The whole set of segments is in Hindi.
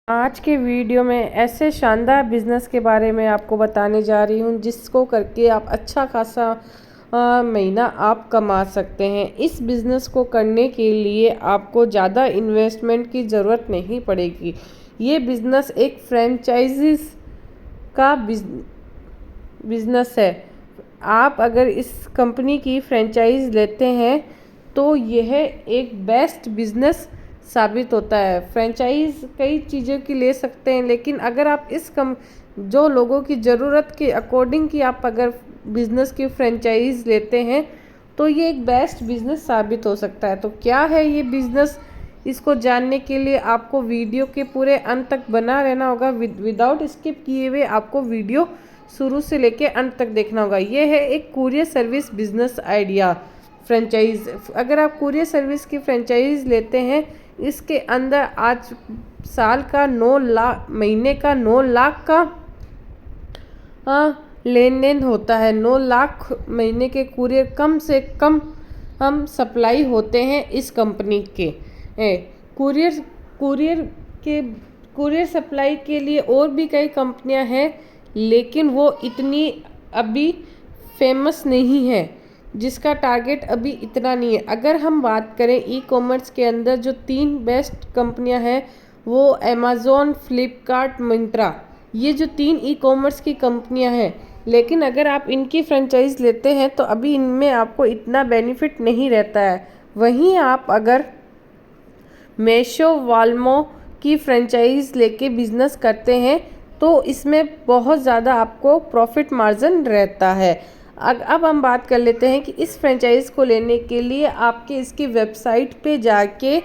आज के वीडियो में ऐसे शानदार बिजनेस के बारे में आपको बताने जा रही हूँ जिसको करके आप अच्छा खासा महीना आप कमा सकते हैं। इस बिज़नेस को करने के लिए आपको ज़्यादा इन्वेस्टमेंट की ज़रूरत नहीं पड़ेगी। ये बिज़नेस एक फ्रेंचाइजीज का बिज़नेस है। आप अगर इस कंपनी की फ्रेंचाइज लेते हैं तो यह एक बेस्ट बिज़नेस साबित होता है। फ्रेंचाइज कई चीज़ों की ले सकते हैं, लेकिन अगर आप जो लोगों की ज़रूरत के अकॉर्डिंग की आप अगर बिज़नेस की फ्रेंचाइज लेते हैं तो ये एक बेस्ट बिज़नेस साबित हो सकता है। तो क्या है ये बिज़नेस, इसको जानने के लिए आपको वीडियो के पूरे अंत तक बना रहना होगा। विदाउट स्किप किए हुए आपको वीडियो शुरू से लेके अंत तक देखना होगा। ये है एक courier service business idea franchise. अगर आप कुरियर सर्विस की फ्रेंचाइज लेते हैं, इसके अंदर आज साल का 9 लाख, महीने का 9 लाख का लेन देन होता है। 9 लाख महीने के कुरियर कम से कम हम सप्लाई होते हैं इस कंपनी के। कुरियर कुरियर सप्लाई के लिए और भी कई कंपनियां हैं, लेकिन वो इतनी अभी फेमस नहीं है, जिसका टारगेट अभी इतना नहीं है। अगर हम बात करें ई कॉमर्स के अंदर जो 3 बेस्ट कंपनियां हैं वो अमेज़ॉन, फ्लिपकार्ट, मिंत्रा। ये जो 3 ई कॉमर्स की कंपनियां हैं, लेकिन अगर आप इनकी फ्रेंचाइज लेते हैं तो अभी इनमें आपको इतना बेनिफिट नहीं रहता है। वहीं आप अगर मीशो, वालमो की फ्रेंचाइज लेके बिजनेस करते हैं तो इसमें बहुत ज़्यादा आपको प्रॉफिट मार्जिन रहता है। अब हम बात कर लेते हैं कि इस फ्रेंचाइज को लेने के लिए आपके इसकी वेबसाइट पे जाके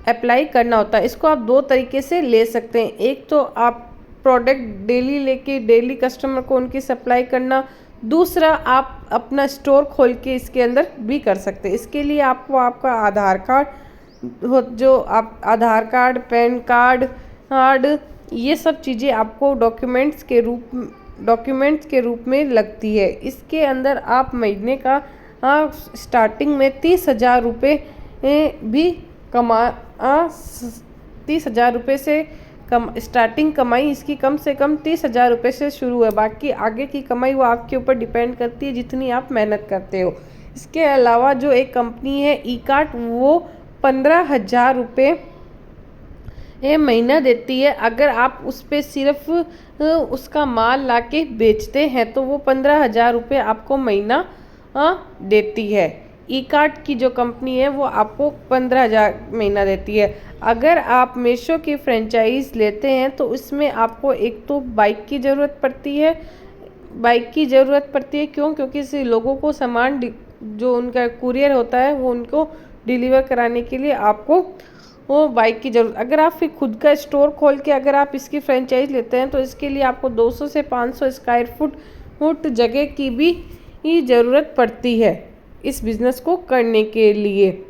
अप्लाई करना होता है। इसको आप 2 तरीके से ले सकते हैं। एक तो आप प्रोडक्ट डेली लेके डेली कस्टमर को उनकी सप्लाई करना, दूसरा आप अपना स्टोर खोल के इसके अंदर भी कर सकते हैं। इसके लिए आपको आपका आधार कार्ड, पैन कार्ड, ये सब चीज़ें आपको डॉक्यूमेंट्स के रूप में लगती है। इसके अंदर आप महीने का स्टार्टिंग में 30,000 रुपये भी 30,000 रुपये से स्टार्टिंग कमाई इसकी कम से कम 30,000 रुपये से शुरू है। बाकी आगे की कमाई वो आपके ऊपर डिपेंड करती है, जितनी आप मेहनत करते हो। इसके अलावा जो एक कंपनी है ई कार्ट, वो 15,000 रुपये महीना देती है। अगर आप उस पर सिर्फ उसका माल लाके बेचते हैं तो वो 15,000 रुपये आपको महीना देती है। ई कार्ट की जो कंपनी है वो आपको 15,000 महीना देती है। अगर आप मीशो की फ्रेंचाइज लेते हैं तो इसमें आपको एक तो बाइक की ज़रूरत पड़ती है। क्यों? क्योंकि इसे लोगों को सामान जो उनका कुरियर होता है वो उनको डिलीवर कराने के लिए आपको वो बाइक की ज़रूरत। अगर आप फिर खुद का स्टोर खोल के अगर आप इसकी फ्रेंचाइज लेते हैं तो इसके लिए आपको 200 से 500 स्क्वायर फुट जगह की भी ज़रूरत पड़ती है इस बिज़नेस को करने के लिए।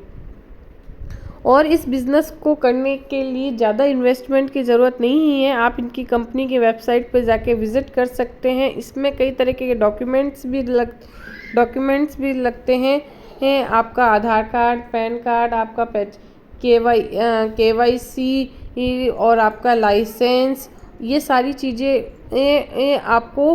और इस बिज़नेस को करने के लिए ज़्यादा इन्वेस्टमेंट की ज़रूरत नहीं है। आप इनकी कंपनी की वेबसाइट पर जाके विज़िट कर सकते हैं। इसमें कई तरीके के डॉक्यूमेंट्स भी लगते हैं। आपका आधार कार्ड, पैन कार्ड, आपका KYC और आपका लाइसेंस, ये सारी चीज़ें आपको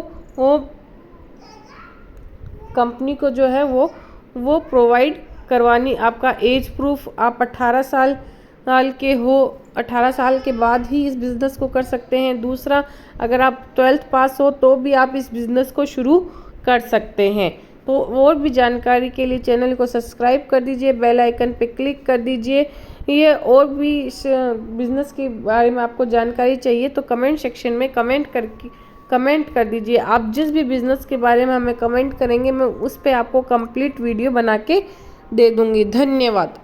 कंपनी को जो है वो प्रोवाइड करवानी। आपका एज प्रूफ, आप 18 साल के हो, 18 साल के बाद ही इस बिज़नेस को कर सकते हैं। दूसरा, अगर आप 12th पास हो तो भी आप इस बिज़नेस को शुरू कर सकते हैं। तो और भी जानकारी के लिए चैनल को सब्सक्राइब कर दीजिए, बेल आइकन पे क्लिक कर दीजिए। ये और भी इस बिज़नेस के बारे में आपको जानकारी चाहिए तो कमेंट सेक्शन में कमेंट कर दीजिए। आप जिस भी बिज़नेस के बारे में हमें कमेंट करेंगे, मैं उस पर आपको कंप्लीट वीडियो बना के दे दूँगी। धन्यवाद।